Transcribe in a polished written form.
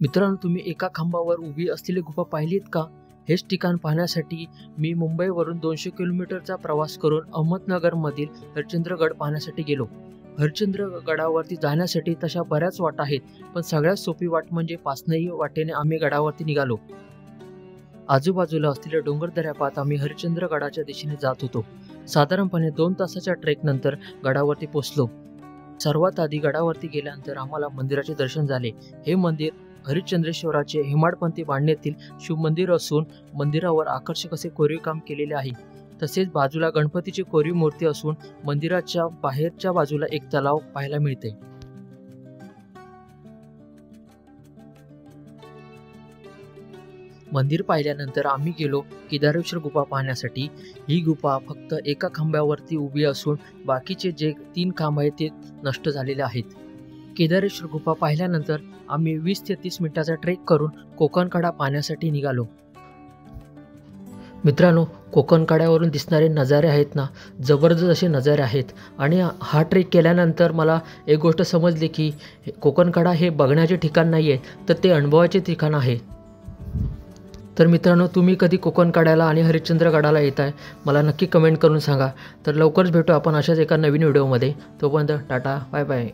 मित्रांनो, तुम्ही एका खांबावर उभी असलेली गुफा पाहिलीत का? हेच ठिकाण पाहण्यासाठी मी मुंबईवरून 200 किलोमीटरचा प्रवास करून अहमदनगरमधील हरिश्चंद्रगड पाहण्यासाठी गेलो. हरिश्चंद्रगडावरती जाण्यासाठी तशा बऱ्याच वाटा आहेत, पण सगळ्यात सोपी वाट म्हणजे पाचनई वाटेने आम्ही गडावरती निघालो. आजूबाजूला असलेल्या डोंगरदऱ्या पाहत आम्ही हरिश्चंद्रगडाच्या दिशेने जात होतो. साधारणपणे 2 तासाच्या ट्रेक नंतर गडावरती पोहोचलो. सर्वात आधी गडावरती गेल्यानंतर आम्हाला मंदिराचे दर्शन झाले. हे मंदिर हरिश्चंद्रेश्वराचे हेमाडपंथी बांधणीतील शिवमंदिर असून मंदिरावर आकर्षक असे कोरीव काम केलेले आहे. तसेच बाजूला गणपतीची कोरीव मूर्ती असून मंदिराच्या बाहेरच्या बाजूला एक तलाव पाहायला मिळते. मंदिर पाहिल्यानंतर आम्ही गेलो केदारेश्वर गुफा पाहण्यासाठी. ही गुफा फक्त एका खांबावरती उभी असून बाकीचे जे 3 खांब आहेत ते नष्ट झालेले आहेत. केदारेश्वर गुफा पाहिल्यानंतर आम्ही 20 ते 30 मिनिटाचा ट्रेक करून कोकणकडा पाहण्यासाठी निघालो. मित्रांनो, कोकणकड्यावरून दिसणारे नजारे आहेत ना, जबरदस्त असे नजारे आहेत. आणि हा ट्रेक केल्यानंतर मला एक गोष्ट समजली की कोकणकडा हे बघण्याचे ठिकाण नाही आहे, तर ते अनुभवाचे ठिकाण आहे. तर मित्रांनो, तुम्ही कधी कोकणकड्याला आणि हरिश्चंद्रगडाला येत आहे मला नक्की कमेंट करून सांगा. तर लवकरच भेटू आपण अशाच एका नवीन व्हिडिओमध्ये. तोपर्यंत टाटा, बाय बाय.